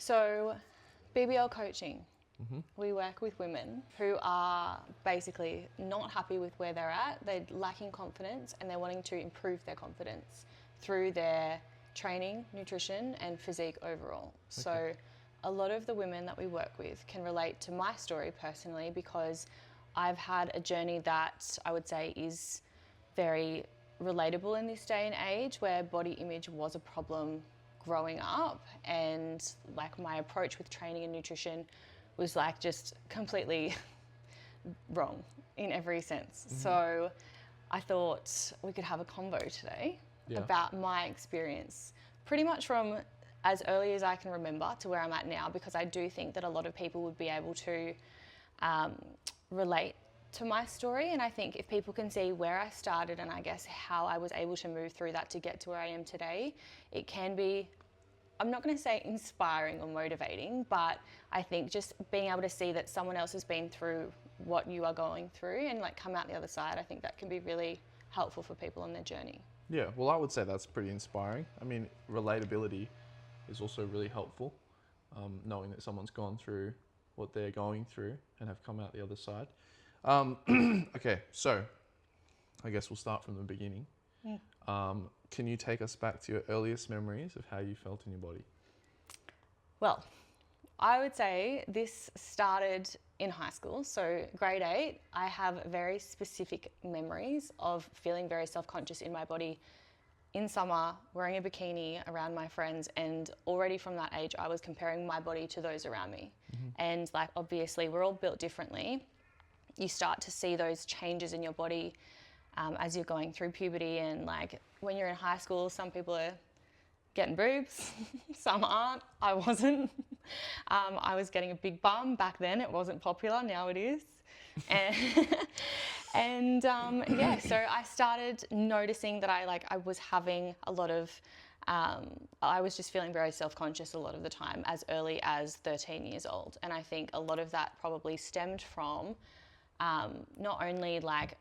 So, BBL coaching. We work with women who are basically not happy with where they're at, they're lacking confidence, and they're wanting to improve their confidence through their training, nutrition, and physique overall. Okay. So, a lot of the women that we work with can relate to my story personally because I've had a journey that I would say is very relatable in this day and age where body image was a problem growing up, and like my approach with training and nutrition was like just completely wrong in every sense. So I thought we could have a convo today about my experience pretty much from as early as I can remember to where I'm at now, because I do think that a lot of people would be able to relate to my story. And I think if people can see where I started and I guess how I was able to move through that to get to where I am today, it can be, I'm not going to say inspiring or motivating, but I think just being able to see that someone else has been through what you are going through and like come out the other side, I think that can be really helpful for people on their journey. Yeah, well, I would say that's pretty inspiring. I mean, relatability is also really helpful, knowing that someone's gone through what they're going through and have come out the other side. Okay, so I guess we'll start from the beginning. Can you take us back to your earliest memories of how you felt in your body? Well, I would say this started in high school. So grade 8, I have very specific memories of feeling very self-conscious in my body in summer, wearing a bikini around my friends, and already from that age I was comparing my body to those around me. And like obviously we're all built differently. You start to see those changes in your body as you're going through puberty, and like when you're in high school, some people are getting boobs, some aren't. I wasn't. I was getting a big bum back then. It wasn't popular, now it is. And so I started noticing that I was having a lot of, I was just feeling very self-conscious a lot of the time as early as 13 years old. And I think a lot of that probably stemmed from not only like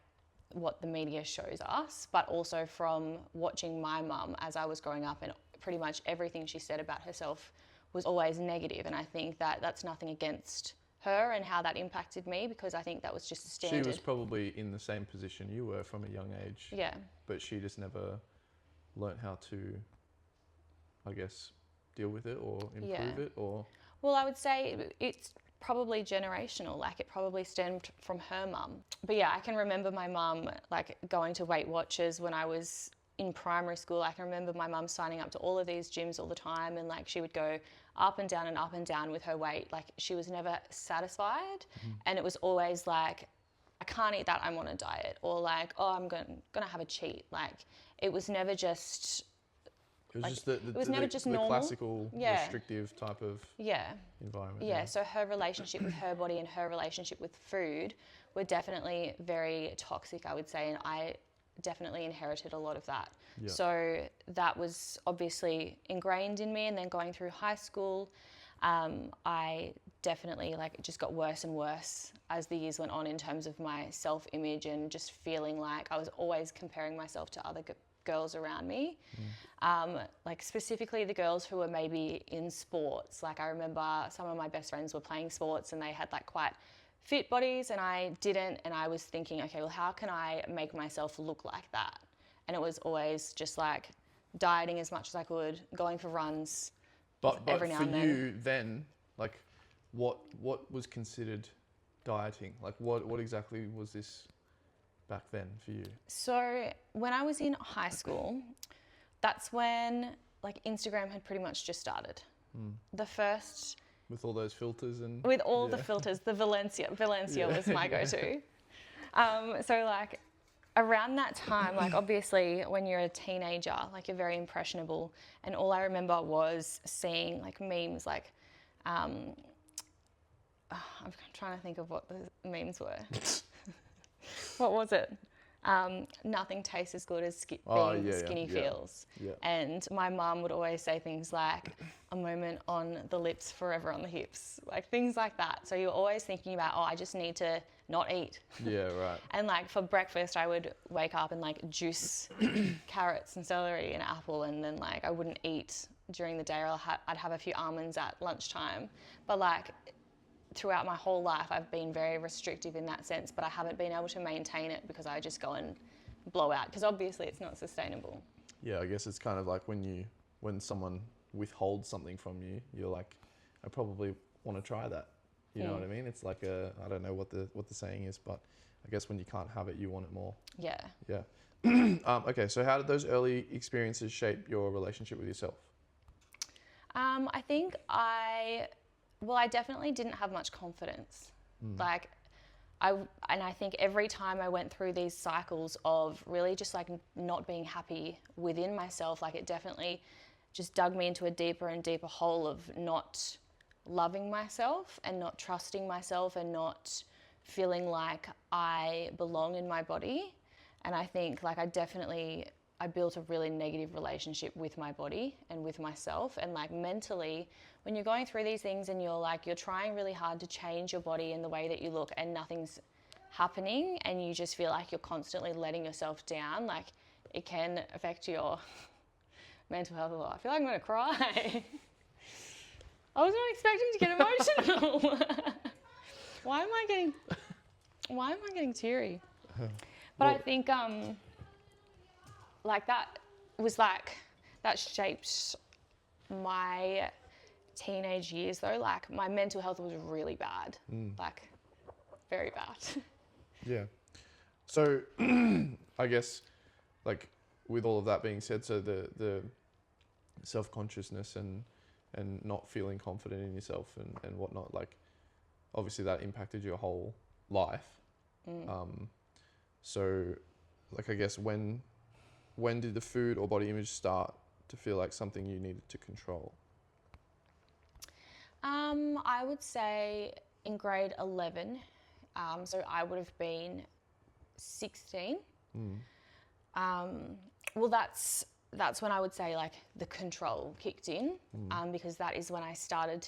what the media shows us, but also from watching my mum as I was growing up, and pretty much everything she said about herself was always negative. And I think that that's nothing against her and how that impacted me, because I think that was just a standard. She was probably in the same position you were from a young age. Yeah. But she just never learnt how to, I guess, deal with it or improve it, or... Well, I would say it's probably generational, like it probably stemmed from her mum. But yeah, I can remember my mum like going to Weight Watchers when I was in primary school. I can remember my mum signing up to all of these gyms all the time, and like she would go up and down with her weight. Like she was never satisfied, and it was always like, I can't eat that, I'm on a diet, or like, oh, I'm gonna have a cheat. Like it was never just... It was just the normal. Classical, restrictive type of environment. Yeah, so her relationship with her body and her relationship with food were definitely very toxic, I would say, and I definitely inherited a lot of that. Yeah. So that was obviously ingrained in me, and then going through high school, I definitely it just got worse and worse as the years went on in terms of my self-image, and just feeling like I was always comparing myself to other girls around me, like specifically the girls who were maybe in sports. Like I remember some of my best friends were playing sports and they had like quite fit bodies, and I didn't, and I was thinking, okay, well, how can I make myself look like that? And it was always just like dieting as much as I could, going for runs every now and then. But for you then, like what was considered dieting? Like what exactly was this back then for you? So when I was in high school, that's when like Instagram had pretty much just started. The first... With all those filters and... With all the filters, the Valencia was my go-to. So like around that time, like obviously when you're a teenager, like you're very impressionable, and all I remember was seeing like memes like, I'm trying to think of what the memes were. What was it? Nothing tastes as good as skinny feels. Yeah. And my mum would always say things like, a moment on the lips, forever on the hips, like things like that. So you're always thinking about, I just need to not eat. Yeah, right. And like for breakfast, I would wake up and like juice carrots and celery and apple, and then like I wouldn't eat during the day, or I'd have a few almonds at lunchtime. But like throughout my whole life, I've been very restrictive in that sense, but I haven't been able to maintain it because I just go and blow out, because obviously it's not sustainable. Yeah, I guess it's kind of like when someone withholds something from you, you're like, I probably want to try that. You know what I mean? It's like I don't know what the saying is, but I guess when you can't have it, you want it more. Yeah. Yeah. Okay, so how did those early experiences shape your relationship with yourself? I think I definitely didn't have much confidence. Like, I think every time I went through these cycles of really just like not being happy within myself, like it definitely just dug me into a deeper and deeper hole of not loving myself and not trusting myself and not feeling like I belong in my body. And I think like I built a really negative relationship with my body and with myself. And like mentally, when you're going through these things and you're trying really hard to change your body and the way that you look and nothing's happening and you just feel like you're constantly letting yourself down, like it can affect your mental health a lot. I feel like I'm gonna cry. I was not expecting to get emotional. Why am I getting teary? But I think like that shaped my teenage years though. Like my mental health was really bad, like very bad. Yeah. So I guess like with all of that being said, so the self-consciousness and not feeling confident in yourself and whatnot, like obviously that impacted your whole life. So like I guess when did the food or body image start to feel like something you needed to control? I would say in grade 11, so I would have been 16. Well, that's when I would say like the control kicked in, because that is when I started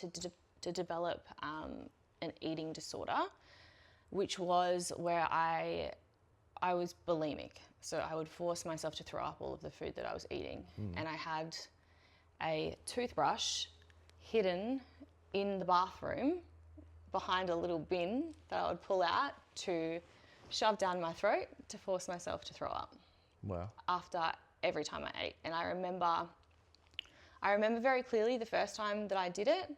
to develop an eating disorder, which was where I was bulimic. So I would force myself to throw up all of the food that I was eating. And I had a toothbrush hidden in the bathroom behind a little bin that I would pull out to shove down my throat to force myself to throw up. Wow. After every time I ate. And I remember very clearly the first time that I did it.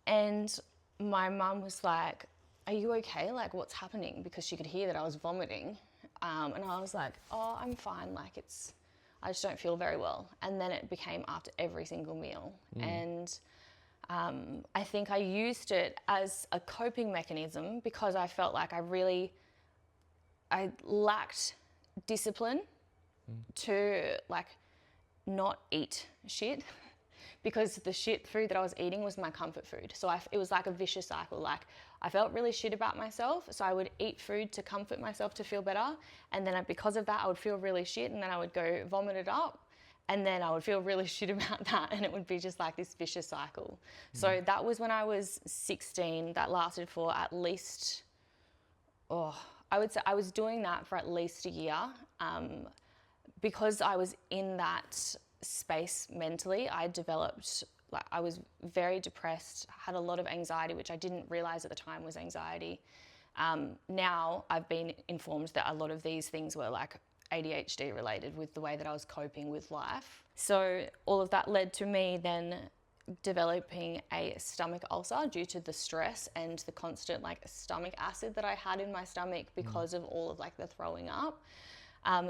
And my mum was like, "Are you okay? Like, what's happening?" Because she could hear that I was vomiting. And I was like, "Oh, I'm fine. Like, I just don't feel very well." And then it became after every single meal. And I think I used it as a coping mechanism because I felt like I lacked discipline to like not eat shit, because the shit food that I was eating was my comfort food. So it was like a vicious cycle. Like I felt really shit about myself, so I would eat food to comfort myself to feel better, and then because of that I would feel really shit, and then I would go vomit it up, and then I would feel really shit about that, and it would be just like this vicious cycle. So that was when I was 16. That lasted for at least, I would say I was doing that for at least a year. Because I was in that space mentally, I developed, like I was very depressed, had a lot of anxiety, which I didn't realize at the time was anxiety. Now I've been informed that a lot of these things were like ADHD related with the way that I was coping with life. So all of that led to me then developing a stomach ulcer due to the stress and the constant like stomach acid that I had in my stomach because of all of like the throwing up.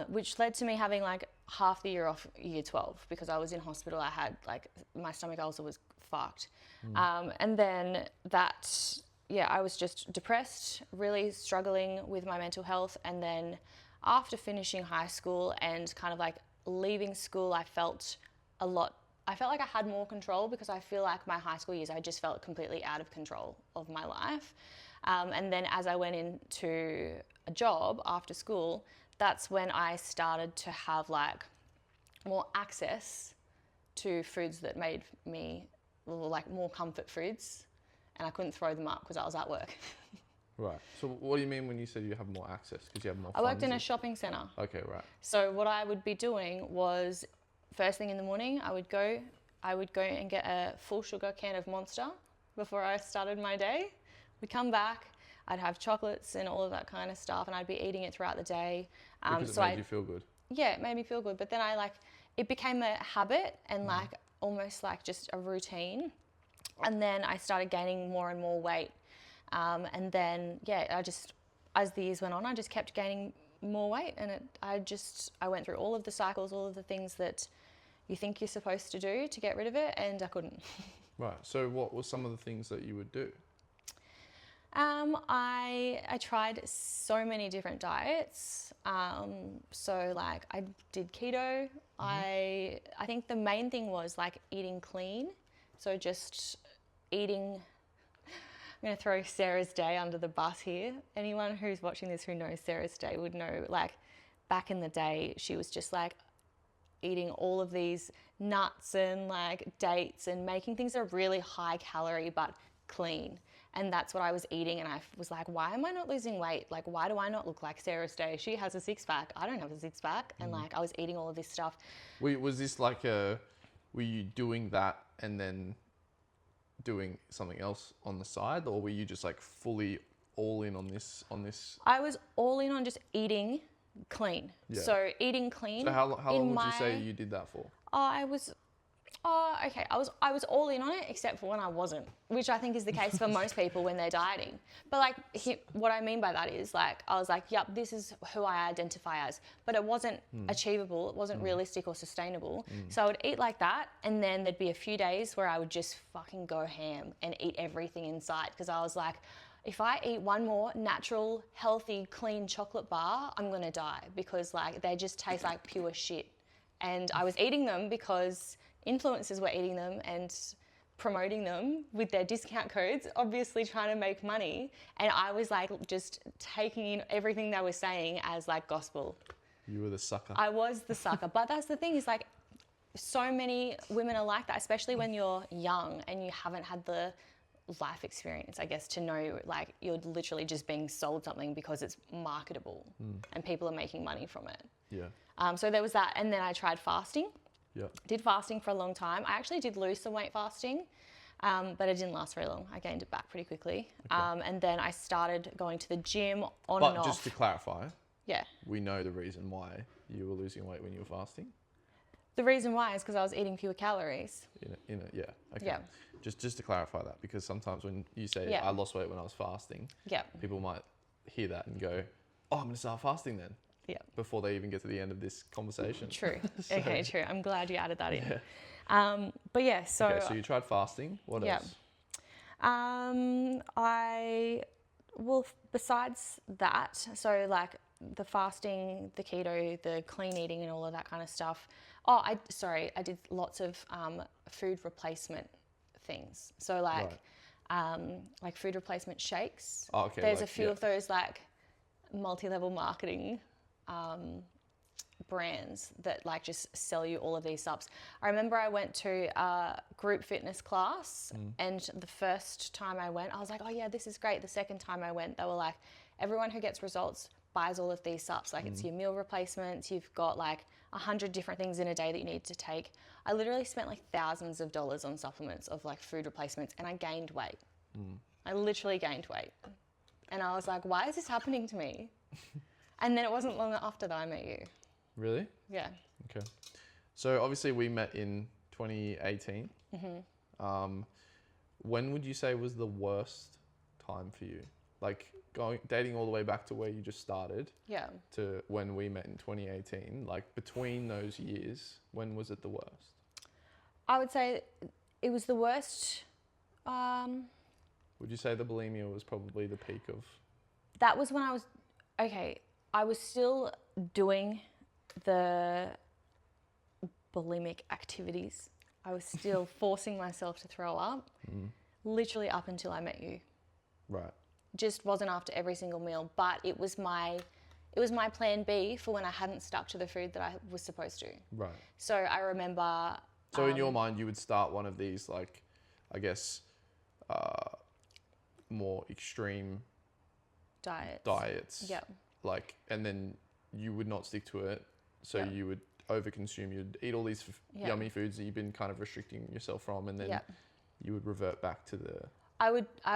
Which led to me having like half the year off year 12 because I was in hospital. I had like, my stomach ulcer was fucked. And then I was just depressed, really struggling with my mental health. And then after finishing high school and kind of like leaving school, I felt like I had more control, because I feel like my high school years, I just felt completely out of control of my life. And then as I went into a job after school, that's when I started to have like more access to foods that made me like more comfort foods, and I couldn't throw them up because I was at work. Right. So what do you mean when you said you have more access? Because you have more I worked in a shopping centre. Okay, right. So what I would be doing was, first thing in the morning, I would go I would go and get a full sugar can of Monster before I started my day. We'd come back, I'd have chocolates and all of that kind of stuff, and I'd be eating it throughout the day. Because it made you feel good. Yeah, it made me feel good. But then it became a habit and almost like just a routine. And then I started gaining more and more weight. And then, as the years went on, I just kept gaining more weight. And I went through all of the cycles, all of the things that you think you're supposed to do to get rid of it, and I couldn't. Right. So what were some of the things that you would do? I tried so many different diets. So like I did keto. I think the main thing was like eating clean. So just eating, I'm going to throw Sarah's Day under the bus here. Anyone who's watching this who knows Sarah's Day would know, like back in the day, she was just like eating all of these nuts and like dates and making things that are really high calorie but clean. And that's what I was eating. And I was like, why am I not losing weight? Like, why do I not look like Sarah's Day? She has a six pack. I don't have a six pack. And like, I was eating all of this stuff. Was this like were you doing that and then doing something else on the side? Or were you just like fully all in on this? I was all in on just eating clean. Yeah. So eating clean. So how long would you say you did that for? I was all in on it, except for when I wasn't, which I think is the case for most people when they're dieting. But like, what I mean by that is like, I was like, yep, this is who I identify as, but it wasn't achievable. It wasn't realistic or sustainable. So I would eat like that. And then there'd be a few days where I would just fucking go ham and eat everything in sight. Because I was like, if I eat one more natural, healthy, clean chocolate bar, I'm going to die, because like they just taste like pure shit. And I was eating them because influencers were eating them and promoting them with their discount codes, obviously trying to make money. And I was like just taking in everything they were saying as like gospel. You were the sucker. I was the sucker. But that's the thing, is like so many women are like that, especially when you're young and you haven't had the life experience, I guess, to know like you're literally just being sold something because it's marketable and people are making money from it. Yeah. So there was that. And then I tried fasting. Yeah. Did fasting for a long time. I actually did lose some weight fasting, but it didn't last very long. I gained it back pretty quickly. Okay. And then I started going to the gym on and off. But just to clarify, yeah, we know the reason why you were losing weight when you were fasting. The reason why is because I was eating fewer calories. Yeah. Okay. Yeah. Just to clarify that, because sometimes when you say I lost weight when I was fasting, people might hear that and go, "Oh, I'm going to start fasting then." Yeah. Before they even get to the end of this conversation. True. So, okay, true. I'm glad you added that in. But yeah, so... Okay, so you tried fasting. What else? Besides that, so like the fasting, the keto, the clean eating and all of that kind of stuff. I did lots of food replacement things. So like food replacement shakes. Oh, okay. There's a few of those like multi-level marketing brands that like just sell you all of these subs. I remember I went to a group fitness class and the first time I went, I was like, oh yeah, this is great. The second time I went, they were like, everyone who gets results buys all of these subs. Like it's your meal replacements. You've got like 100 different things in a day that you need to take. I literally spent like thousands of dollars on supplements of like food replacements, and I gained weight. I literally gained weight. And I was like, why is this happening to me? And then it wasn't long after that I met you. Really? Yeah. Okay. So obviously we met in 2018. When would you say was the worst time for you? Like dating all the way back to where you just started to when we met in 2018, like between those years, when was it the worst? I would say it was the worst. Would you say the bulimia was probably the peak of? That was when I was still doing the bulimic activities. I was still forcing myself to throw up, literally up until I met you. Right. Just wasn't after every single meal, but it was my plan B for when I hadn't stuck to the food that I was supposed to. Right. So I remember. So in your mind, you would start one of these, like, I guess, more extreme diets. Yep. Like, and then you would not stick to it. So you would overconsume. You'd eat all these yummy foods that you've been kind of restricting yourself from, and then you would revert back to the... I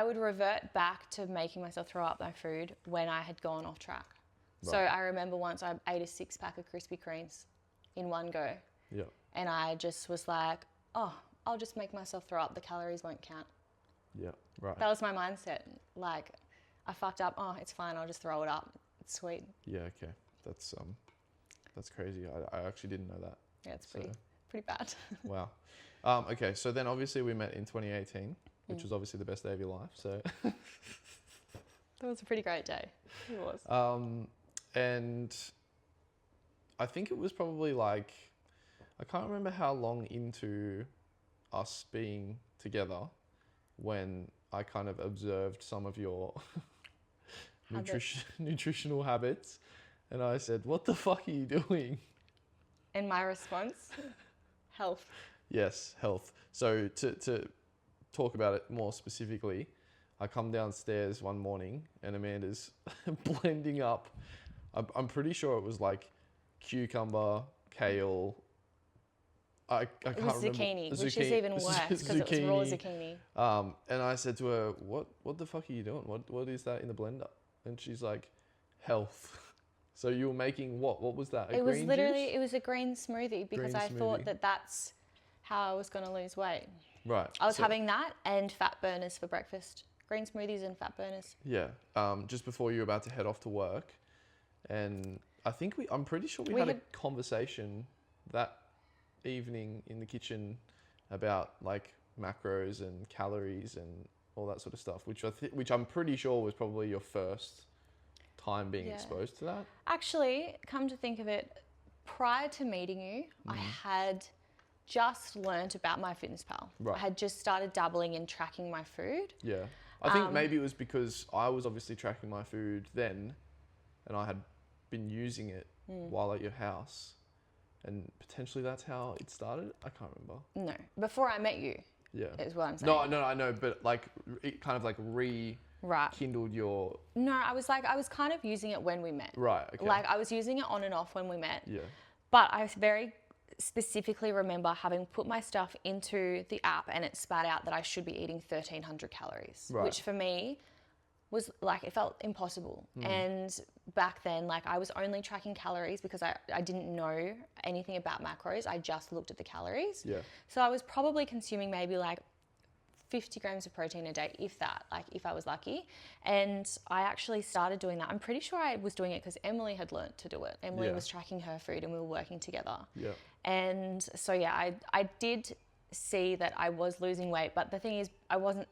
would revert back to making myself throw up my food when I had gone off track. Right. So I remember once I ate a 6-pack of Krispy Kremes in one go. Yeah. And I just was like, oh, I'll just make myself throw up. The calories won't count. Yeah, right. That was my mindset. Like, I fucked up. Oh, it's fine. I'll just throw it up. It's sweet. Yeah, okay. That's crazy. I actually didn't know that. Yeah, it's pretty bad. Wow. Okay, so then obviously we met in 2018, which was obviously the best day of your life. So that was a pretty great day. It was. And I think it was probably like, I can't remember how long into us being together when I kind of observed some of your nutritional habits, and I said, what the fuck are you doing? And my response, health. Yes, health. So to talk about it more specifically, I come downstairs one morning and Amanda's blending up, I'm pretty sure it was like cucumber, kale, I can't remember. Zucchini, which is even worse because it was raw zucchini. And I said to her, what the fuck are you doing? What is that in the blender? And she's like, health. So you were making what? What was that? It was literally, it was a green smoothie because I thought that that's how I was going to lose weight. Right. I was having that and fat burners for breakfast. Green smoothies and fat burners. Yeah. Just before you were about to head off to work. And I think I'm pretty sure we had a conversation that evening in the kitchen about like macros and calories and all that sort of stuff, which I'm pretty sure was probably your first time being exposed to that. Actually, come to think of it, prior to meeting you, I had just learnt about MyFitnessPal. Right. I had just started dabbling in tracking my food. Yeah. I think maybe it was because I was obviously tracking my food then, and I had been using it while at your house. And potentially that's how it started? I can't remember. No, before I met you. Yeah. Is what I'm saying. No, I know, but like it kind of like rekindled your... No, I was kind of using it when we met. Right, okay. Like I was using it on and off when we met. Yeah. But I very specifically remember having put my stuff into the app and it spat out that I should be eating 1,300 calories, which for me was like, it felt impossible. And back then, like I was only tracking calories because I didn't know anything about macros. I just looked at the calories. Yeah. So I was probably consuming maybe like 50 grams of protein a day, if that, like if I was lucky. And I actually started doing that. I'm pretty sure I was doing it because Emily had learnt to do it. Emily was tracking her food and we were working together. Yeah. And so, yeah, I did see that I was losing weight, but the thing is I wasn't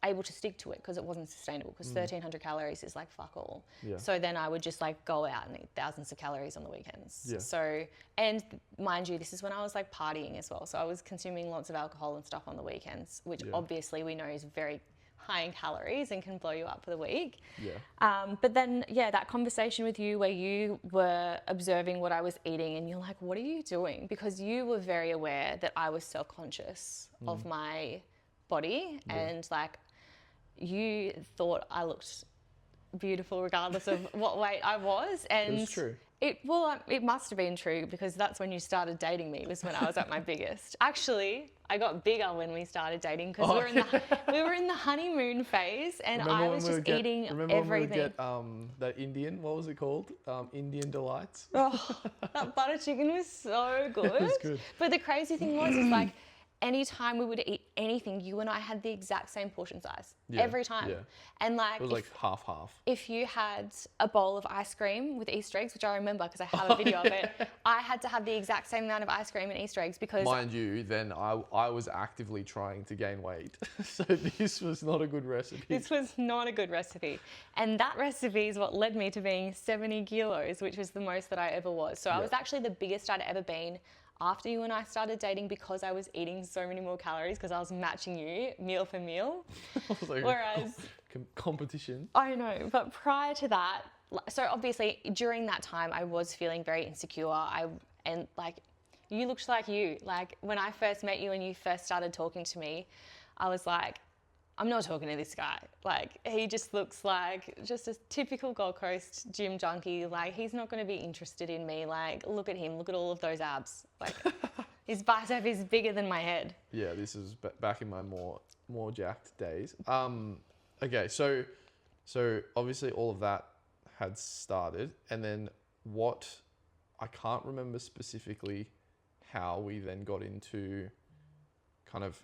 able to stick to it because it wasn't sustainable because 1,300 calories is like fuck all. Yeah. So then I would just like go out and eat thousands of calories on the weekends. Yeah. So, and mind you, this is when I was like partying as well. So I was consuming lots of alcohol and stuff on the weekends, which obviously we know is very high in calories and can blow you up for the week. Yeah. But then, that conversation with you where you were observing what I was eating and you're like, what are you doing? Because you were very aware that I was self-conscious of my body and like you thought I looked beautiful regardless of what weight I was. And it's true. It must have been true because that's when you started dating me, was when I was at my biggest. Actually, I got bigger when we started dating because we were in the honeymoon phase and I was just eating everything. Remember when we would get that Indian, what was it called? Indian Delights? Oh, that butter chicken was so good. It was good. But the crazy thing was, is like, anytime we would eat anything, you and I had the exact same portion size every time. Yeah. And like, it was like half. If you had a bowl of ice cream with Easter eggs, which I remember because I have a video of it, I had to have the exact same amount of ice cream and Easter eggs because... Mind you, then I was actively trying to gain weight. So this was not a good recipe. This was not a good recipe. And that recipe is what led me to being 70 kilos, which was the most that I ever was. So I was actually the biggest I'd ever been after you and I started dating because I was eating so many more calories because I was matching you meal for meal. Like whereas... competition. I know, but prior to that, so obviously during that time I was feeling very insecure. And like, you looked like you. Like when I first met you and you first started talking to me, I was like, I'm not talking to this guy. Like, he just looks like just a typical Gold Coast gym junkie. Like, he's not going to be interested in me. Like, look at him. Look at all of those abs. Like, his bicep is bigger than my head. Yeah, this is back in my more jacked days. Okay, so obviously all of that had started, and then I can't remember specifically how we then got into kind of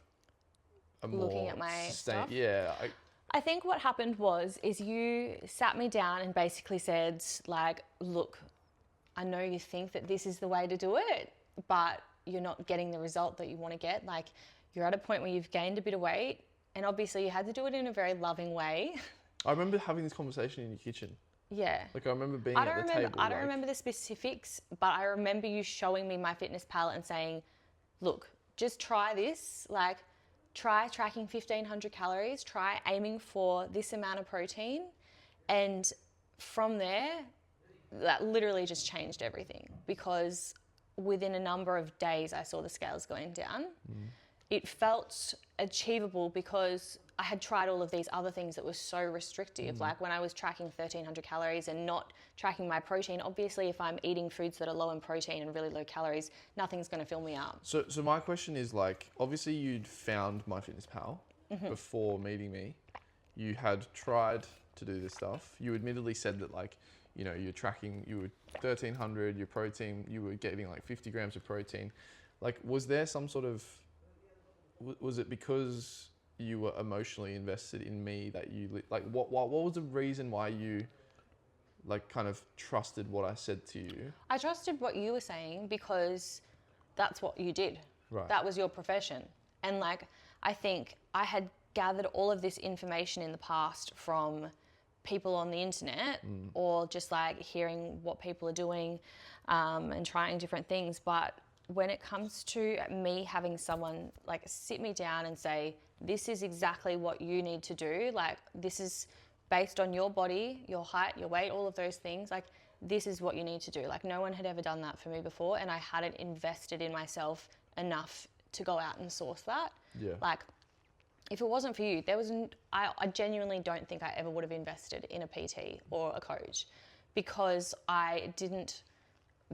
a Looking more at my stuff? Yeah. I think what happened is you sat me down and basically said, like, look, I know you think that this is the way to do it, but you're not getting the result that you want to get. Like, you're at a point where you've gained a bit of weight, and obviously you had to do it in a very loving way. I remember having this conversation in your kitchen. Yeah. Like, I remember being at the table. I don't remember the specifics, but I remember you showing me MyFitnessPal and saying, look, just try this. Like, try tracking 1,500 calories, try aiming for this amount of protein. And from there, that literally just changed everything, because within a number of days, I saw the scales going down. It felt achievable because I had tried all of these other things that were so restrictive. Like, when I was tracking 1,300 calories and not tracking my protein, obviously if I'm eating foods that are low in protein and really low calories, nothing's going to fill me up. So my question is, like, obviously you'd found MyFitnessPal before meeting me. You had tried to do this stuff. You admittedly said that, like, you know, you're tracking, you were 1,300, your protein, you were getting like 50 grams of protein. Like, was there some sort of, was it because you were emotionally invested in me that you, like, what was the reason why you, like, kind of trusted what I said to you? I trusted what you were saying because that's what you did. Right. That was your profession. And, like, I think I had gathered all of this information in the past from people on the internet or just, like, hearing what people are doing and trying different things. But when it comes to me having someone, like, sit me down and say, this is exactly what you need to do, like, this is based on your body, your height, your weight, all of those things, like, this is what you need to do. Like, no one had ever done that for me before, and I hadn't invested in myself enough to go out and source that. Yeah. Like, if it wasn't for you, I genuinely don't think I ever would have invested in a PT or a coach, because I didn't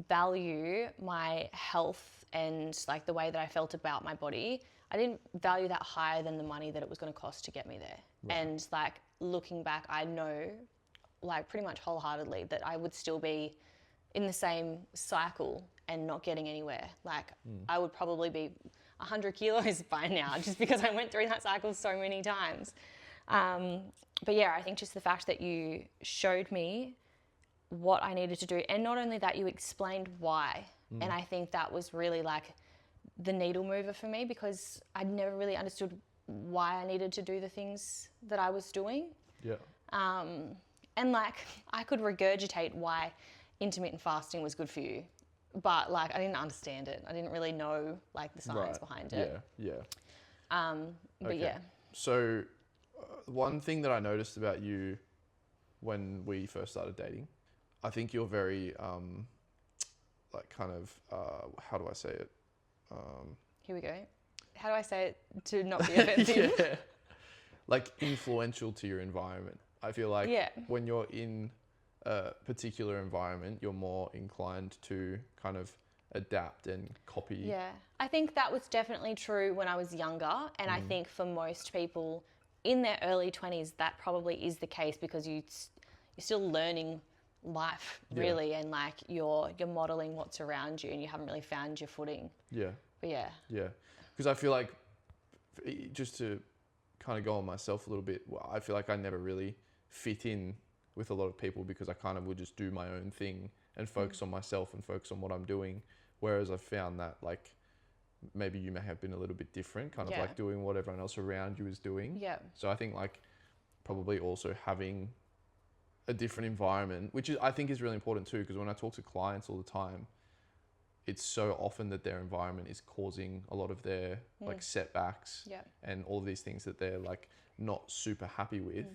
value my health and, like, the way that I felt about my body. I didn't value that higher than the money that it was going to cost to get me there. Right. And, like, looking back, I know, like, pretty much wholeheartedly that I would still be in the same cycle and not getting anywhere. Like, I would probably be 100 kilos by now, just because I went through that cycle so many times. But yeah, I think just the fact that you showed me what I needed to do, and not only that, you explained why. And I think that was really, like, the needle mover for me, because I'd never really understood why I needed to do the things that I was doing. Yeah. And, like, I could regurgitate why intermittent fasting was good for you, but, like, I didn't understand it. I didn't really know, like, the science behind it. Yeah. But okay. yeah. So one thing that I noticed about you when we first started dating, I think you're very, like, kind of, how do I say it? Here we go. How do I say it to not be offensive? Yeah. Like, influential to your environment. I feel like when you're in a particular environment, you're more inclined to kind of adapt and copy. Yeah. I think that was definitely true when I was younger. And I think for most people in their early 20s, that probably is the case, because you're still learning life, really. And, like, you're modeling what's around you, and you haven't really found your footing. Yeah. But yeah. Yeah. Because I feel like, just to kind of go on myself a little bit, I feel like I never really fit in with a lot of people, because I kind of would just do my own thing and focus on myself and focus on what I'm doing. Whereas I've found that, like, maybe you may have been a little bit different, kind of like doing what everyone else around you is doing. Yeah. So I think, like, probably also having a different environment, which I think is really important too, because when I talk to clients all the time, it's so often that their environment is causing a lot of their like setbacks and all of these things that they're, like, not super happy with,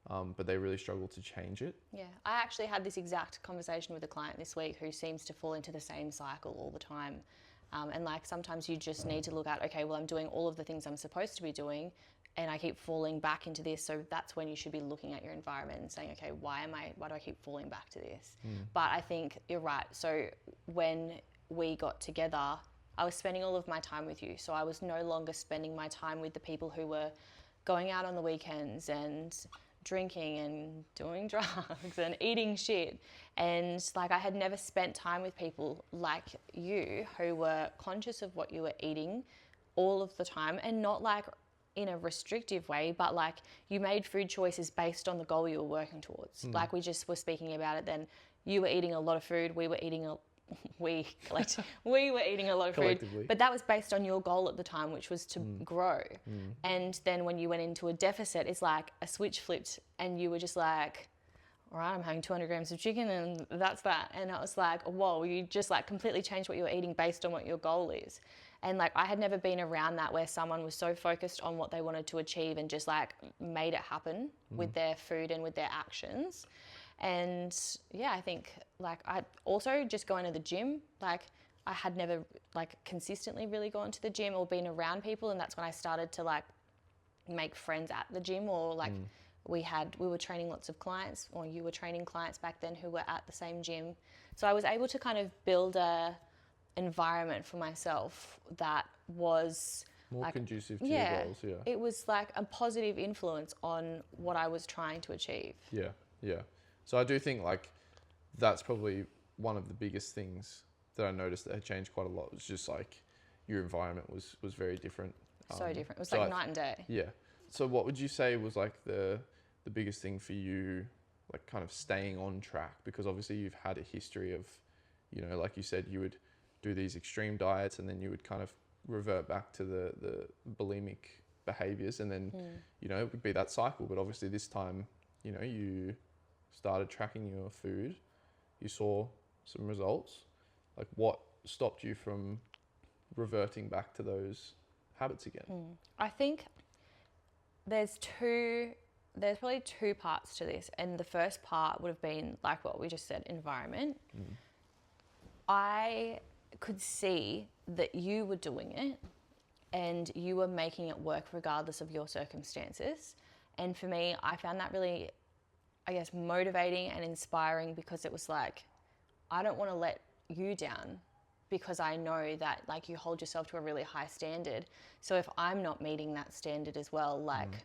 but they really struggle to change it. Yeah, I actually had this exact conversation with a client this week who seems to fall into the same cycle all the time. And, like, sometimes you just need to look at, okay, well, I'm doing all of the things I'm supposed to be doing, and I keep falling back into this. So that's when you should be looking at your environment and saying, okay, why do I keep falling back to this? But I think you're right. So when we got together, I was spending all of my time with you. So I was no longer spending my time with the people who were going out on the weekends and drinking and doing drugs and eating shit. And like, I had never spent time with people like you who were conscious of what you were eating all of the time, and not like in a restrictive way, but like you made food choices based on the goal you were working towards. Like we just were speaking about it then. You were eating a lot of food, we were eating a lot of food, but that was based on your goal at the time, which was to grow. And then when you went into a deficit, it's like a switch flipped and you were just like, all right, I'm having 200 grams of chicken and that's that. And I was like, whoa, you just like completely changed what you were eating based on what your goal is. And like, I had never been around that, where someone was so focused on what they wanted to achieve and just like made it happen with their food and with their actions. And yeah, I think like I also just going to the gym, like I had never like consistently really gone to the gym or been around people. And that's when I started to like make friends at the gym, or like we were training lots of clients, or you were training clients back then who were at the same gym. So I was able to kind of build a environment for myself that was more like, conducive to your goals. Yeah. It was like a positive influence on what I was trying to achieve. Yeah. Yeah. So I do think like that's probably one of the biggest things that I noticed that had changed quite a lot. It was just like your environment was very different. So different. It was like night and day. Yeah. So what would you say was like the biggest thing for you, like kind of staying on track? Because obviously you've had a history of, you know, like you said, you would do these extreme diets and then you would kind of revert back to the bulimic behaviors, and then, you know, it would be that cycle. But obviously this time, you know, you started tracking your food, you saw some results. Like, what stopped you from reverting back to those habits again? I think there's probably two parts to this. And the first part would have been like what we just said, environment. I could see that you were doing it and you were making it work regardless of your circumstances. And for me, I found that really, I guess, motivating and inspiring, because it was like, I don't want to let you down, because I know that like you hold yourself to a really high standard. So if I'm not meeting that standard as well, like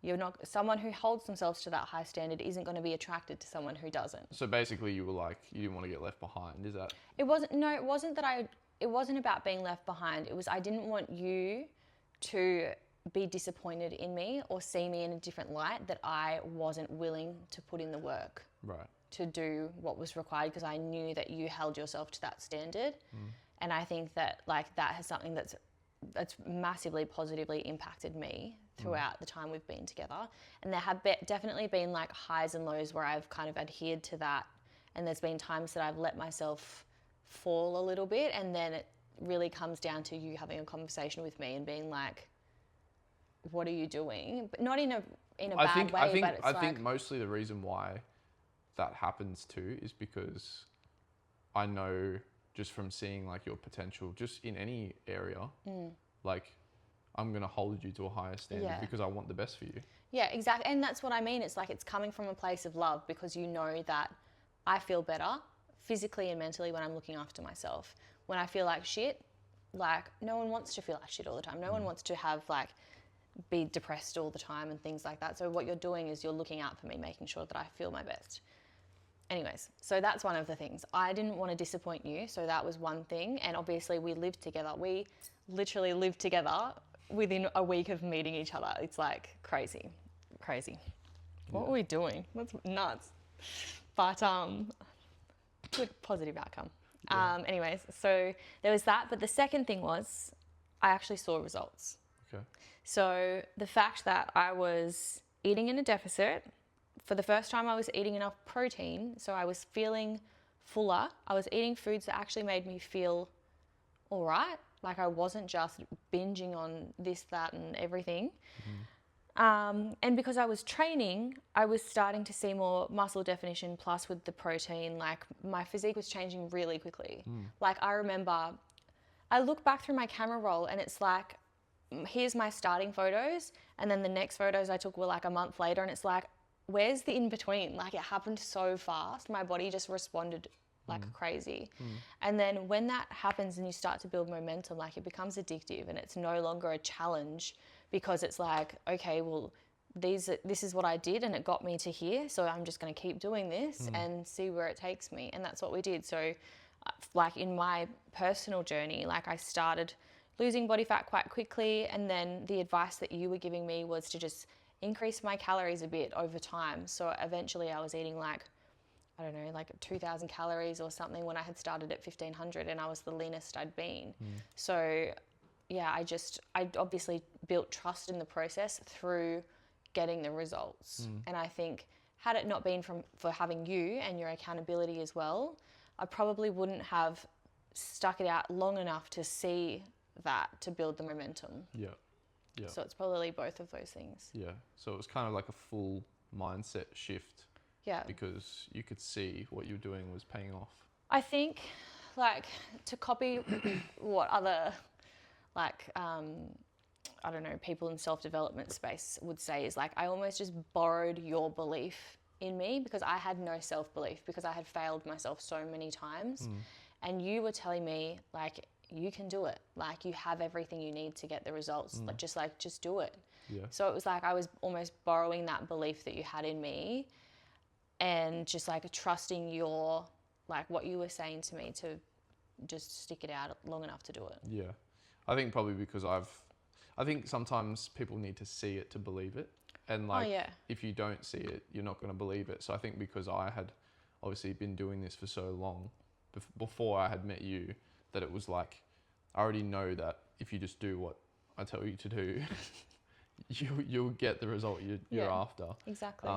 you're not, someone who holds themselves to that high standard isn't going to be attracted to someone who doesn't. So basically you were like, you didn't want to get left behind, is that? It wasn't about being left behind. It was, I didn't want you to be disappointed in me or see me in a different light, that I wasn't willing to put in the work. Right. To do what was required, because I knew that you held yourself to that standard. And I think that like that has something that's massively positively impacted me throughout the time we've been together. And there have definitely been like highs and lows where I've kind of adhered to that, and there's been times that I've let myself fall a little bit, and then it really comes down to you having a conversation with me and being like, what are you doing? But not in a bad way, but it's I think mostly the reason why that happens too is because I know, just from seeing like your potential just in any area, like I'm going to hold you to a higher standard because I want the best for you. Yeah, exactly. And that's what I mean. It's like, it's coming from a place of love, because you know that I feel better physically and mentally when I'm looking after myself. When I feel like shit, like no one wants to feel like shit all the time. No one wants to have like be depressed all the time and things like that. So what you're doing is you're looking out for me, making sure that I feel my best. Anyways, so that's one of the things. I didn't want to disappoint you, so that was one thing. And obviously we lived together. We literally lived together within a week of meeting each other. It's like crazy. What were we doing? That's nuts. But good positive outcome. Anyways, so there was that. But the second thing was I actually saw results. Okay. So the fact that I was eating in a deficit, for the first time I was eating enough protein, so I was feeling fuller. I was eating foods that actually made me feel all right. Like I wasn't just binging on this, that and everything. And because I was training, I was starting to see more muscle definition, plus with the protein, like my physique was changing really quickly. Like I remember, I look back through my camera roll and it's like, here's my starting photos And then the next photos I took were like a month later, and it's like, where's the in between? Like, it happened so fast. My body just responded like crazy. And then when that happens and you start to build momentum, like, it becomes addictive, and it's no longer a challenge, because it's like, okay, well, this is what I did and it got me to here, so I'm just going to keep doing this and see where it takes me. And that's what we did. So like in my personal journey, like, I started losing body fat quite quickly, and then the advice that you were giving me was to just increase my calories a bit over time. So eventually I was eating like, I don't know, like 2,000 calories or something when I had started at 1,500, and I was the leanest I'd been. So yeah, I obviously built trust in the process through getting the results. And I think, had it not been for having you and your accountability as well, I probably wouldn't have stuck it out long enough to see that, to build the momentum. Yeah. So it's probably both of those things. Yeah. So it was kind of like a full mindset shift. Yeah. Because you could see what you were doing was paying off. I think, like, to copy what other, like, I don't know, people in self-development space would say, is like, I almost just borrowed your belief in me, because I had no self-belief, because I had failed myself so many times. And you were telling me, like, you can do it. Like, you have everything you need to get the results. Just do it. Yeah. So it was like I was almost borrowing that belief that you had in me, and just like trusting your, like, what you were saying to me, to just stick it out long enough to do it. Yeah. I think probably because I think sometimes people need to see it to believe it. And like, if you don't see it, you're not going to believe it. So I think because I had obviously been doing this for so long, before I had met you, that it was like, I already know that if you just do what I tell you to do, you'll get the result you're after. Exactly.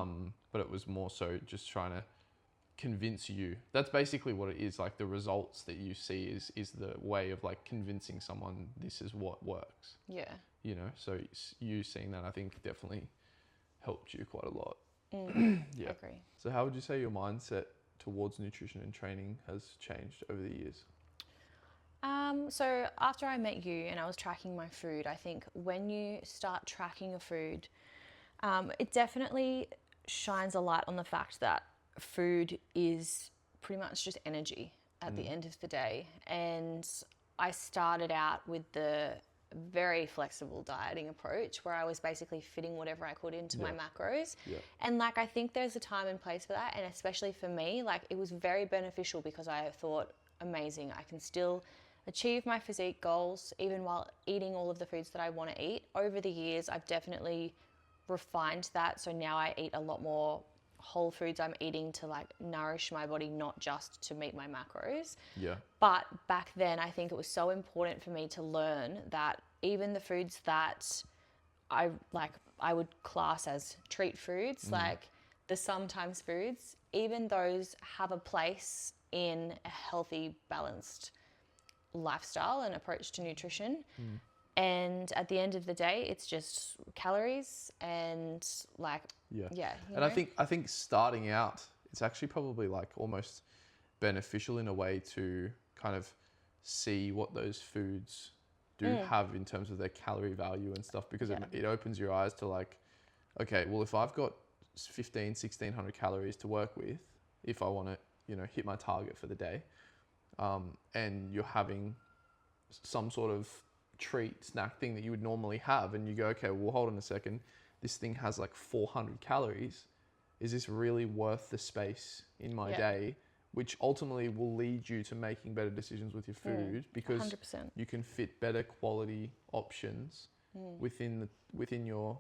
But it was more so just trying to convince you. That's basically what it is. Like, the results that you see is the way of like convincing someone this is what works. Yeah. You know, so you seeing that, I think, definitely helped you quite a lot. Yeah. I agree. So how would you say your mindset towards nutrition and training has changed over the years? So after I met you and I was tracking my food, I think when you start tracking your food, it definitely shines a light on the fact that food is pretty much just energy at the end of the day. And I started out with the very flexible dieting approach, where I was basically fitting whatever I could into my macros. And like, I think there's a time and place for that. And especially for me, like, it was very beneficial, because I thought, amazing, I can still achieve my physique goals even while eating all of the foods that I want to eat. Over the years, I've definitely refined that. So now I eat a lot more whole foods. I'm eating to like nourish my body, not just to meet my macros. Yeah. But back then, I think it was so important for me to learn that even the foods that I would class as treat foods, like the sometimes foods, even those have a place in a healthy, balanced lifestyle and approach to nutrition. And at the end of the day, it's just calories and like, And I think starting out, it's actually probably like almost beneficial in a way to kind of see what those foods do have in terms of their calorie value and stuff, because it opens your eyes to like, okay, well, if I've got 1,600 calories to work with, if I want to, you know, hit my target for the day, and you're having some sort of treat snack thing that you would normally have, and you go, okay, well, hold on a second, this thing has like 400 calories. Is this really worth the space in my day? Which ultimately will lead you to making better decisions with your food, because 100%. you can fit better quality options within your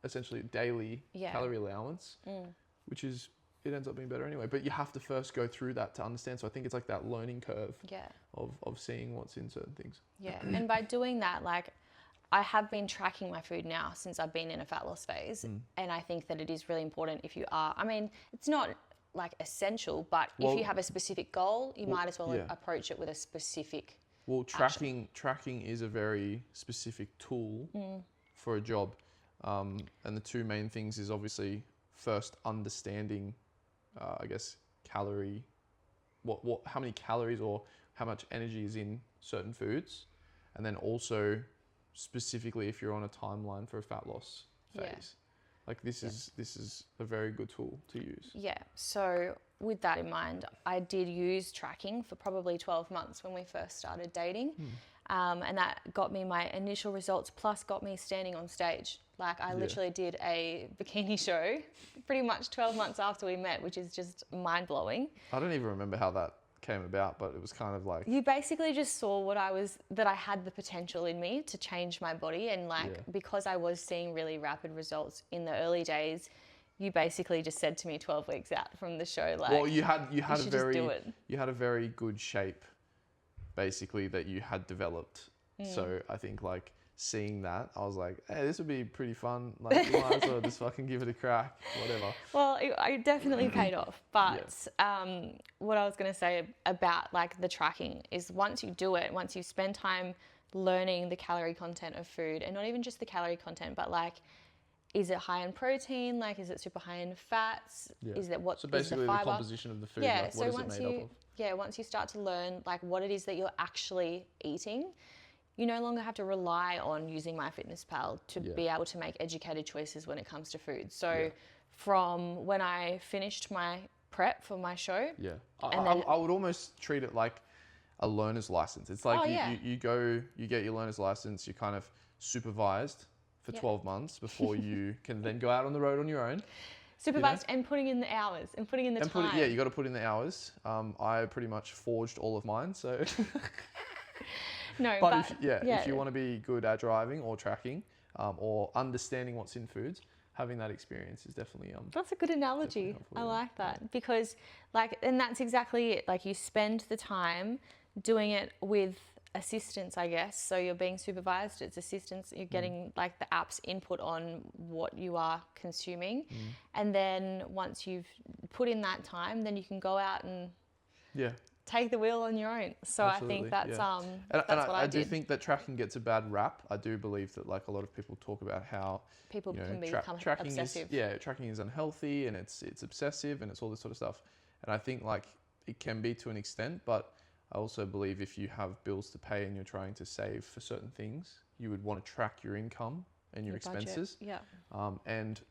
essentially daily calorie allowance, which is, it ends up being better anyway. But you have to first go through that to understand. So I think it's like that learning curve of seeing what's in certain things. Yeah. And by doing that, like, I have been tracking my food now since I've been in a fat loss phase. And I think that it is really important if you are, I mean, it's not like essential, but if you have a specific goal, you might as well approach it with a specific tracking is a very specific tool for a job. And the two main things is obviously first understanding, I guess, calorie, how many calories or how much energy is in certain foods. And then also specifically if you're on a timeline for a fat loss phase. Yeah. Like this is a very good tool to use. Yeah. So with that in mind, I did use tracking for probably 12 months when we first started dating. And that got me my initial results, plus got me standing on stage. Like I literally did a bikini show pretty much 12 months after we met, which is just mind blowing. I don't even remember how that came about, but it was kind of like... You basically just saw that I had the potential in me to change my body. And because I was seeing really rapid results in the early days, you basically just said to me 12 weeks out from the show, like, well, you had a very good shape, basically, that you had developed. So I think like seeing that, I was like, hey, this would be pretty fun. Like, you might as well just fucking give it a crack, whatever. Well, it definitely paid off. But what I was going to say about like the tracking is once you do it, once you spend time learning the calorie content of food, and not even just the calorie content, but like, is it high in protein? Like, is it super high in fats? Yeah. Is it what? So basically, is the the fiber? composition of the food. Yeah. Like, So what is once it made up of? Yeah, once you start to learn like what it is that you're actually eating, you no longer have to rely on using MyFitnessPal to be able to make educated choices when it comes to food. So from when I finished my prep for my show, I would almost treat it like a learner's license. It's like you get your learner's license, you're kind of supervised for 12 months before you can then go out on the road on your own. Supervised and putting in the hours and putting in the time. You got to put in the hours. I pretty much forged all of mine, so... No, but if you want to be good at driving or tracking or understanding what's in foods, having that experience is definitely... That's a good analogy. I like that because and that's exactly it. Like you spend the time doing it with assistance, I guess. So you're being supervised, it's assistance, you're getting like the app's input on what you are consuming. And then once you've put in that time, then you can go out and take the wheel on your own. So absolutely, I think that's that's what I did. Do think that tracking gets a bad rap. I do believe that like a lot of people talk about how people can become obsessive. Tracking is unhealthy and it's obsessive and it's all this sort of stuff. And I think like it can be to an extent, but I also believe if you have bills to pay and you're trying to save for certain things, you would want to track your income and your expenses. Budget. And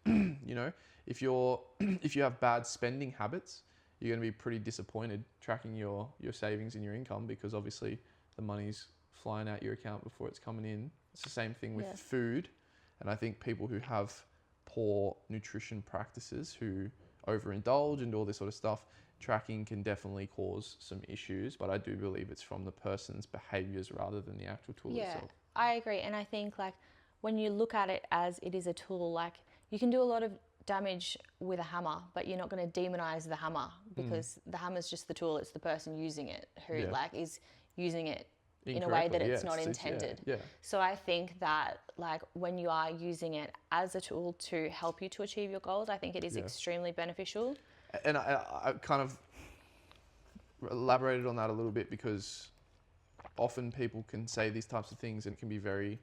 if you have bad spending habits, you're going to be pretty disappointed tracking your savings and your income because obviously the money's flying out your account before it's coming in. It's the same thing with food. And I think people who have poor nutrition practices, who overindulge and do all this sort of stuff, tracking can definitely cause some issues, but I do believe it's from the person's behaviors rather than the actual tool itself. Yeah, I agree. And I think like when you look at it as it is a tool, like you can do a lot of damage with a hammer, but you're not going to demonize the hammer because the hammer's just the tool. It's the person using it who like is using it in a way that it's not intended. So I think that like when you are using it as a tool to help you to achieve your goals, I think it is extremely beneficial. And I kind of elaborated on that a little bit because often people can say these types of things and it can be very,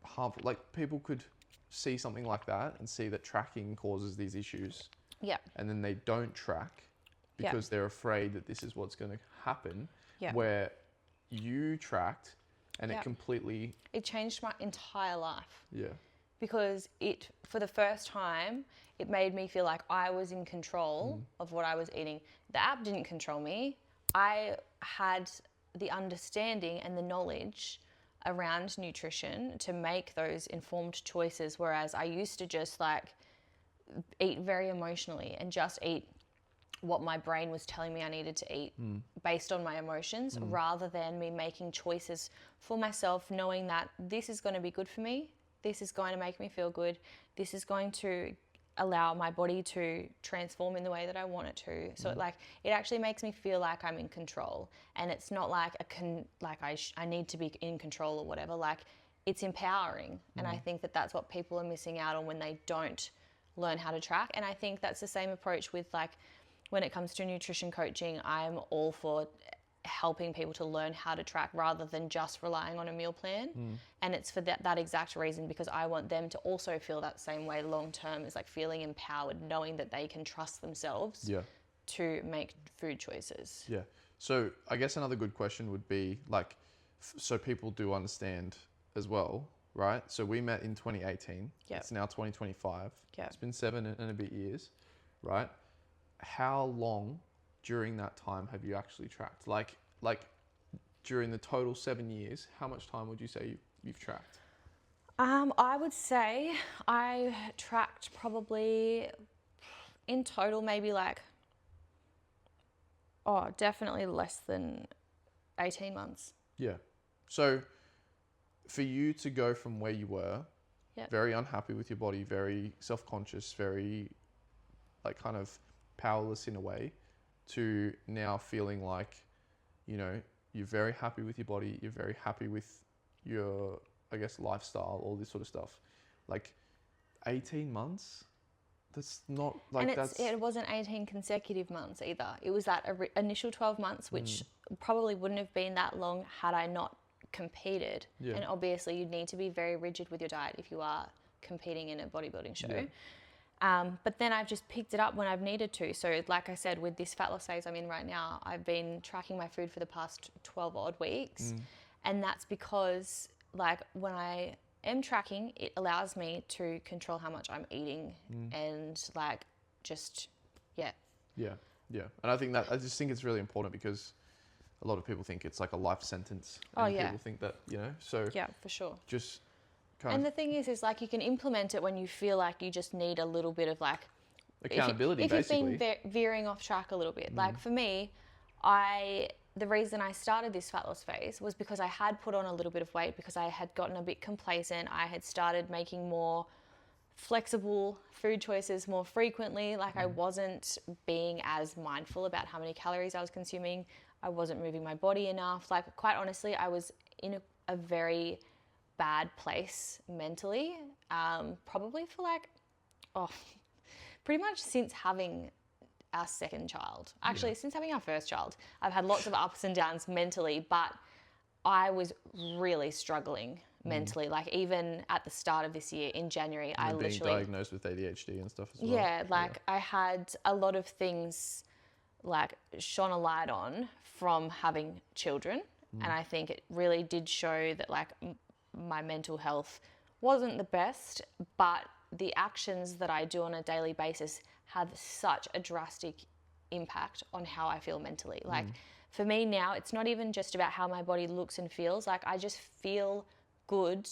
harmful. Like people could see something like that and see that tracking causes these issues. Yeah. And then they don't track because they're afraid that this is what's going to happen. Yeah. Where you tracked and it changed my entire life. Yeah. Because for the first time, it made me feel like I was in control of what I was eating. The app didn't control me. I had the understanding and the knowledge around nutrition to make those informed choices, whereas I used to just like eat very emotionally and just eat what my brain was telling me I needed to eat based on my emotions rather than me making choices for myself, knowing that this is going to be good for me. This is going to make me feel good. This is going to allow my body to transform in the way that I want it to. So it actually makes me feel like I'm in control, and it's not like I need to be in control or whatever. Like it's empowering, and I think that that's what people are missing out on when they don't learn how to track. And I think that's the same approach with like when it comes to nutrition coaching. I'm all for helping people to learn how to track rather than just relying on a meal plan. And it's for that exact reason, because I want them to also feel that same way long term, is like feeling empowered, knowing that they can trust themselves to make food choices. Yeah. So I guess another good question would be like, so people do understand as well, right? So we met in 2018. Yep. It's now 2025. Yep. It's been 7 and a bit years, right? How long during that time have you actually tracked? Like during the total 7 years, how much time would you say you've tracked? I would say I tracked probably in total maybe like, definitely less than 18 months. Yeah. So for you to go from where you were, Yep. very unhappy with your body, very self-conscious, very like kind of powerless in a way, to now feeling like, you know, you're very happy with your body, you're very happy with your, I guess, lifestyle, all this sort of stuff. Like 18 months, that's not like and it wasn't 18 consecutive months either. It was that initial 12 months, which probably wouldn't have been that long had I not competed. Yeah. And obviously you'd need to be very rigid with your diet if you are competing in a bodybuilding show. Yeah. But then I've just picked it up when I've needed to. So like I said, with this fat loss phase I'm in right now, I've been tracking my food for the past 12 odd weeks. And that's because like when I am tracking, it allows me to control how much I'm eating and like just, yeah. Yeah. And I just think it's really important because a lot of people think it's like a life sentence. And people think that, you know, so yeah, for sure. just And the thing is like you can implement it when you feel like you just need a little bit of like accountability, if basically. you've been veering off track a little bit. Like for me, the reason I started this fat loss phase was because I had put on a little bit of weight because I had gotten a bit complacent. I had started making more flexible food choices more frequently. Like I wasn't being as mindful about how many calories I was consuming. I wasn't moving my body enough. Like quite honestly, I was in a very bad place mentally, probably for like, pretty much since having our second child. Actually, since having our first child, I've had lots of ups and downs mentally, but I was really struggling mentally. Like even at the start of this year in January, I being literally diagnosed with ADHD and stuff as well. Yeah, like I had a lot of things like shone a light on from having children. And I think it really did show that like my mental health wasn't the best, but the actions that I do on a daily basis have such a drastic impact on how I feel mentally. Like for me now, it's not even just about how my body looks and feels. Like I just feel good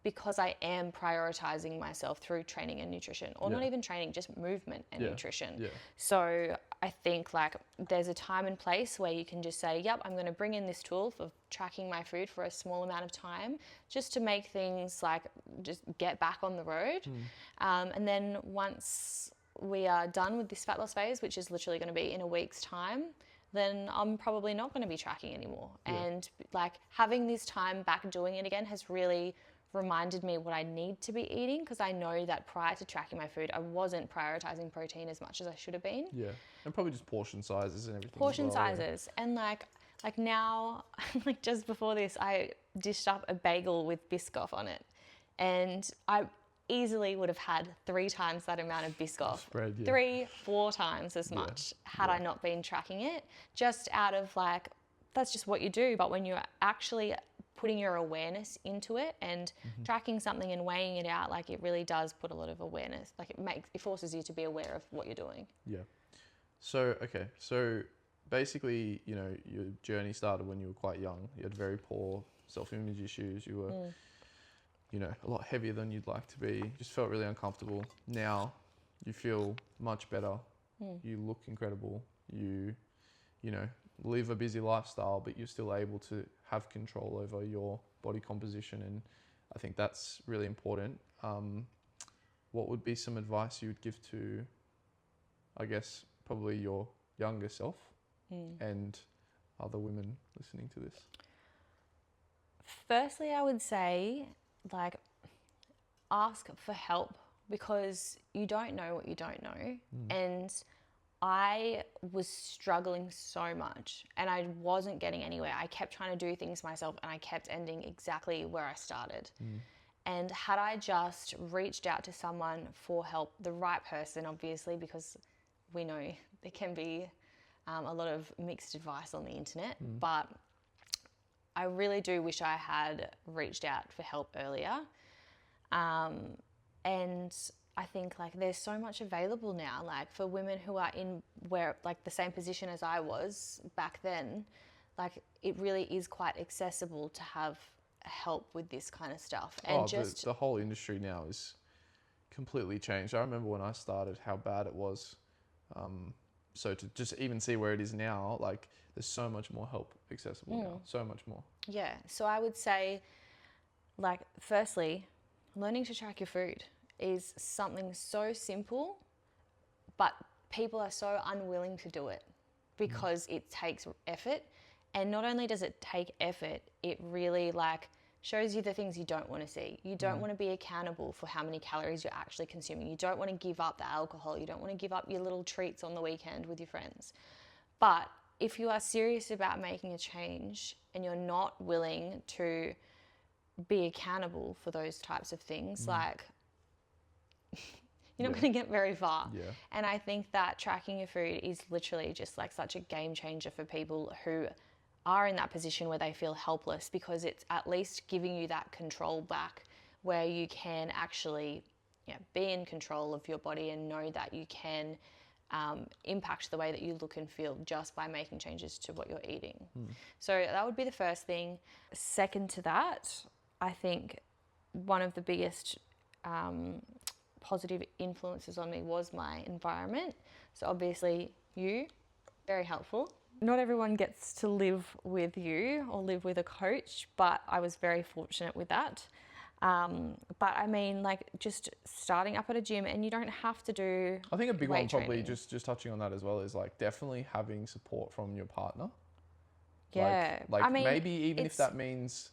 because I am prioritizing myself through training and nutrition, or not even training, just movement and nutrition. Yeah. So I think like there's a time and place where you can just say, yep, I'm going to bring in this tool for tracking my food for a small amount of time just to make things like just get back on the road. And then once we are done with this fat loss phase, which is literally going to be in a week's time, then I'm probably not going to be tracking anymore. And like having this time back doing it again has really reminded me what I need to be eating, because I know that prior to tracking my food, I wasn't prioritizing protein as much as I should have been. Yeah, and probably just portion sizes and everything. Portion sizes. And like now, like just before this, I dished up a bagel with Biscoff on it. And I easily would have had 3 times that amount of Biscoff. Spread, 3-4 times as much had I not been tracking it. Just out of like, that's just what you do. But when you're actually putting your awareness into it and tracking something and weighing it out, like it really does put a lot of awareness. Like it forces you to be aware of what you're doing. Yeah. So, okay. So basically, you know, your journey started when you were quite young. You had very poor self-image issues. You were, you know, a lot heavier than you'd like to be. Just felt really uncomfortable. Now you feel much better. You look incredible. You know, live a busy lifestyle, but you're still able to have control over your body composition. And I think that's really important. What would be some advice you would give to, I guess, probably your younger self and other women listening to this? Firstly, I would say, like, ask for help, because you don't know what you don't know. And I was struggling so much and I wasn't getting anywhere. I kept trying to do things myself and I kept ending exactly where I started. And had I just reached out to someone for help, the right person, obviously, because we know there can be a lot of mixed advice on the internet, but I really do wish I had reached out for help earlier. And I think like there's so much available now, like for women who are in where like the same position as I was back then, like it really is quite accessible to have help with this kind of stuff. And the whole industry now is completely changed. I remember when I started how bad it was. So to just even see where it is now, like there's so much more help accessible now, so much more. Yeah. So I would say, like, firstly, learning to track your food is something so simple, but people are so unwilling to do it because it takes effort. And not only does it take effort, it really like shows you the things you don't want to see. You don't want to be accountable for how many calories you're actually consuming. You don't want to give up the alcohol. You don't want to give up your little treats on the weekend with your friends. But if you are serious about making a change and you're not willing to be accountable for those types of things, like you're not going to get very far. Yeah. And I think that tracking your food is literally just like such a game changer for people who are in that position where they feel helpless, because it's at least giving you that control back where you can actually be in control of your body and know that you can impact the way that you look and feel just by making changes to what you're eating. So that would be the first thing. Second to that, I think one of the biggest positive influences on me was my environment. So obviously you, very helpful. Not everyone gets to live with you or live with a coach, but I was very fortunate with that. But I mean, like just starting up at a gym, and you don't have to do I think a big weight one probably training. just touching on that as well is like definitely having support from your partner. Yeah. Like I mean, maybe even if it's- that means,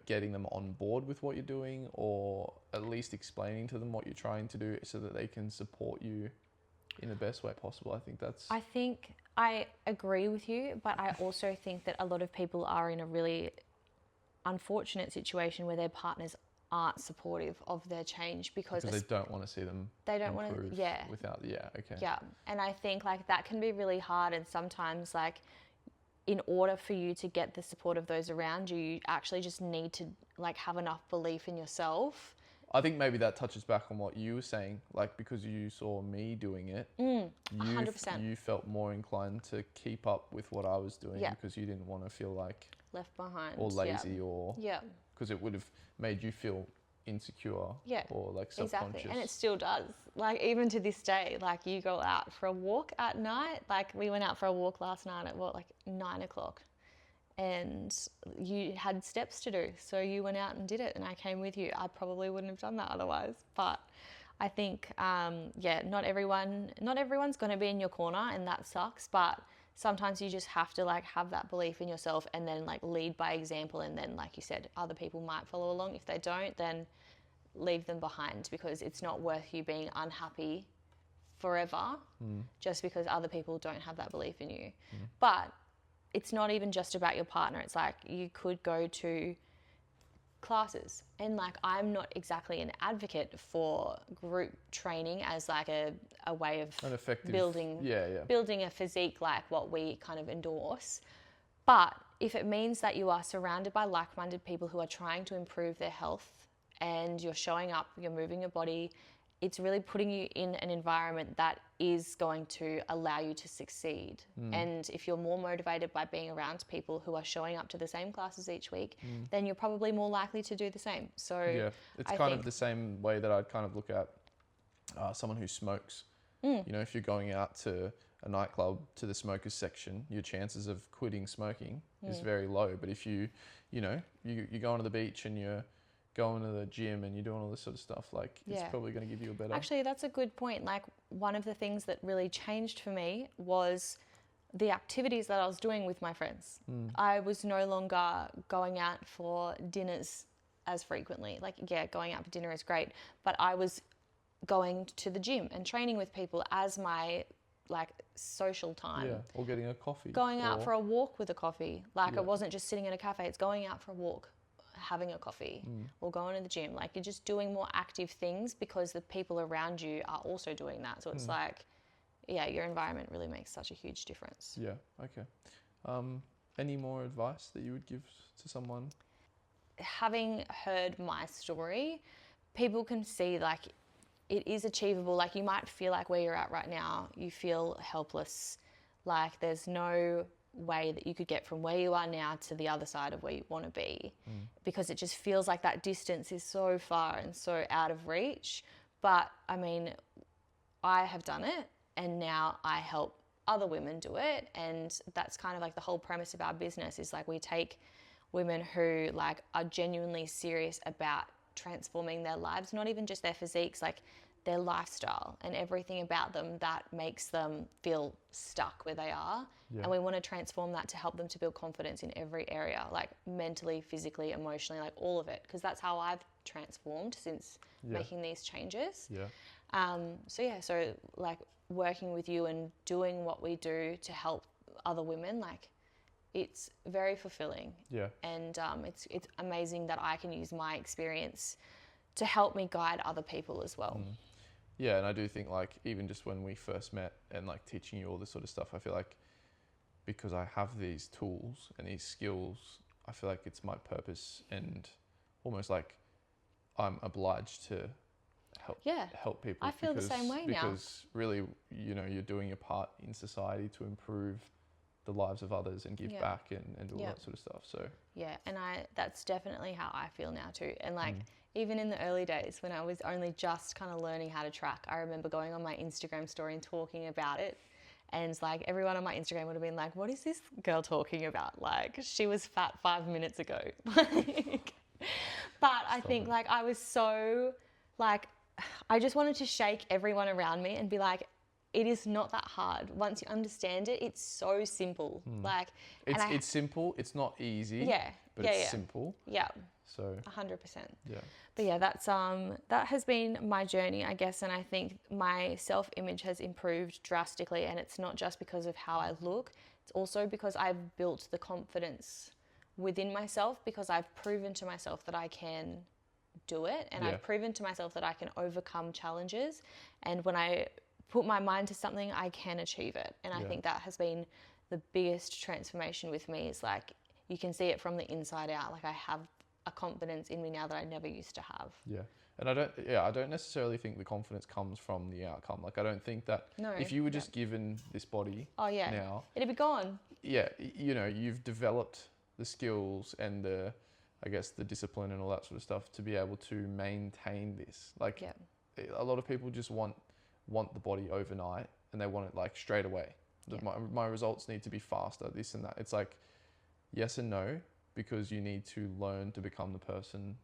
getting them on board with what you're doing, or at least explaining to them what you're trying to do so that they can support you in the best way possible. I think that's... I think I agree with you, but I also think that a lot of people are in a really unfortunate situation where their partners aren't supportive of their change because they don't want to see them they don't want improve to, without... Yeah, okay. Yeah. And I think like that can be really hard, and sometimes like in order for you to get the support of those around you, you actually just need to like have enough belief in yourself. I think maybe that touches back on what you were saying, like because you saw me doing it, 100%. you felt more inclined to keep up with what I was doing because you didn't want to feel like left behind or lazy or yeah, because it would have made you feel insecure or like subconscious. exactly. And it still does, like even to this day. Like you go out for a walk at night, like we went out for a walk last night at what, like 9 o'clock, and you had steps to do, so you went out and did it, and I came with you. I probably wouldn't have done that otherwise. But I think not everyone's going to be in your corner, and that sucks, but sometimes you just have to like have that belief in yourself and then like lead by example, and then like you said, other people might follow along. If they don't, then leave them behind, because it's not worth you being unhappy forever just because other people don't have that belief in you. But it's not even just about your partner. It's like you could go to classes, and like I'm not exactly an advocate for group training as like a way of An effective building a physique like what we kind of endorse. But if it means that you are surrounded by like-minded people who are trying to improve their health, and you're showing up, you're moving your body, it's really putting you in an environment that is going to allow you to succeed. And if you're more motivated by being around people who are showing up to the same classes each week, then you're probably more likely to do the same. So yeah, it's kind of the same way that I'd kind of look at someone who smokes. If you're going out to a nightclub to the smokers section, your chances of quitting smoking is very low. But if you're going to the beach and you're going to the gym and you're doing all this sort of stuff, like it's probably going to give you a better... Actually, that's a good point. Like one of the things that really changed for me was the activities that I was doing with my friends. I was no longer going out for dinners as frequently. Like, going out for dinner is great, but I was going to the gym and training with people as my like social time. Yeah, or getting a coffee. Going out for a walk with a coffee. Like it wasn't just sitting in a cafe, it's going out for a walk, having a coffee, or going to the gym. Like you're just doing more active things because the people around you are also doing that. So it's like, your environment really makes such a huge difference. Yeah, okay. Any more advice that you would give to someone? Having heard my story, people can see like it is achievable. Like you might feel like where you're at right now, you feel helpless. Like there's no way that you could get from where you are now to the other side of where you want to be, because it just feels like that distance is so far and so out of reach. But I mean, I have done it, and now I help other women do it. And that's kind of like the whole premise of our business, is like we take women who like are genuinely serious about transforming their lives, not even just their physiques, like their lifestyle and everything about them that makes them feel stuck where they are. Yeah. And we want to transform that to help them to build confidence in every area, like mentally, physically, emotionally, like all of it, because that's how I've transformed since making these changes. So like working with you and doing what we do to help other women, like it's very fulfilling. And it's amazing that I can use my experience to help me guide other people as well. Yeah, and I do think like even just when we first met and like teaching you all this sort of stuff, I feel like because I have these tools and these skills, I feel like it's my purpose and almost like I'm obliged to help people. I feel the same way now. Because really, you know, you're doing your part in society to improve the lives of others and give back and do all that sort of stuff. So and that's definitely how I feel now too. And like even in the early days when I was only just kind of learning how to track, I remember going on my Instagram story and talking about it. And like everyone on my Instagram would have been like, what is this girl talking about? Like she was fat 5 minutes ago. But I think like I was so like, I just wanted to shake everyone around me and be like, it is not that hard. Once you understand it, it's so simple. Like it's simple. It's not easy. But it's simple. So 100%. But yeah, that's that has been my journey, I guess, and I think my self-image has improved drastically, and it's not just because of how I look, it's also because I've built the confidence within myself, because I've proven to myself that I can do it, and I've proven to myself that I can overcome challenges, and when I put my mind to something, I can achieve it. And I think that has been the biggest transformation with me, is like you can see it from the inside out. Like I have a confidence in me now that I never used to have. And I don't necessarily think the confidence comes from the outcome. Like I don't think that if you were just given this body now, it'd be gone. You know, you've developed the skills and the discipline and all that sort of stuff to be able to maintain this. Like a lot of people just want the body overnight and they want it like straight away. My results need to be faster, this and that. It's like yes and no, because you need to learn to become the person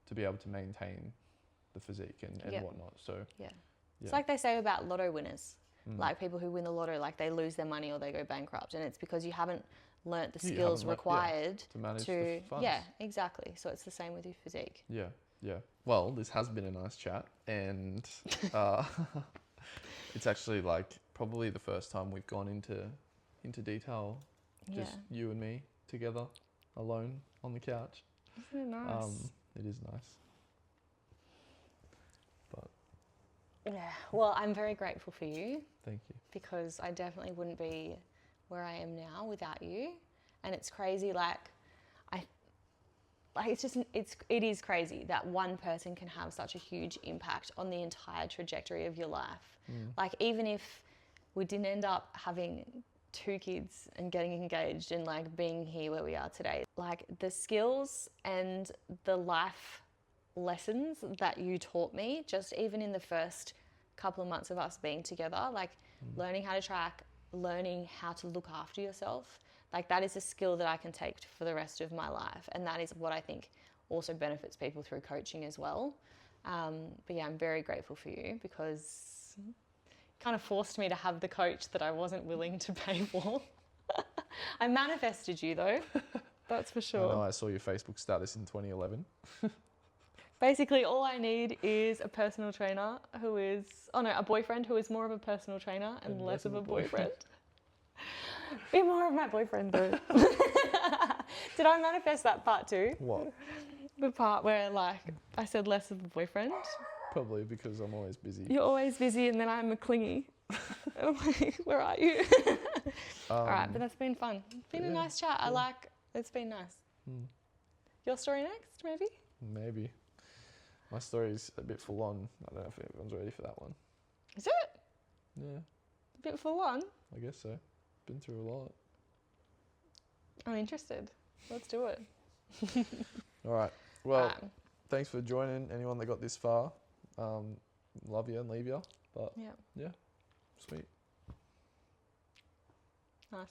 to be able to maintain the physique and whatnot. So it's like they say about lotto winners, like people who win the lotto, like they lose their money or they go bankrupt, and it's because you haven't learnt the skills required to manage the funds. Exactly. So it's the same with your physique. Well, this has been a nice chat, and it's actually like probably the first time we've gone into detail, just you and me together, alone on the couch. Isn't it nice? It is nice. But well, I'm very grateful for you. Thank you. Because I definitely wouldn't be where I am now without you. And it's crazy, it is crazy that one person can have such a huge impact on the entire trajectory of your life. Like even if we didn't end up having 2 kids and getting engaged and like being here where we are today, like the skills and the life lessons that you taught me, just even in the first couple of months of us being together, like learning how to track, learning how to look after yourself, like that is a skill that I can take for the rest of my life. And that is what I think also benefits people through coaching as well. But yeah, I'm very grateful for you, because it kind of forced me to have the coach that I wasn't willing to pay for. I manifested you though, that's for sure. I know, I saw your Facebook status in 2011. Basically, all I need is a personal trainer a boyfriend who is more of a personal trainer and less of a boyfriend. Be more of my boyfriend though. Did I manifest that part too? What? The part where like I said less of a boyfriend? Probably because I'm always busy. You're always busy and then I'm a clingy. I'm like, where are you? All right, but that's been fun. It's been a nice chat. Cool. It's been nice. Your story next, maybe? Maybe. My story's a bit full on. I don't know if everyone's ready for that one. Is it? Yeah, A bit full on? I guess so. Been through a lot. I'm interested. Let's do it. All right. Well, thanks for joining. Anyone that got this far, love you and leave you. But yeah. yeah, sweet. Nice.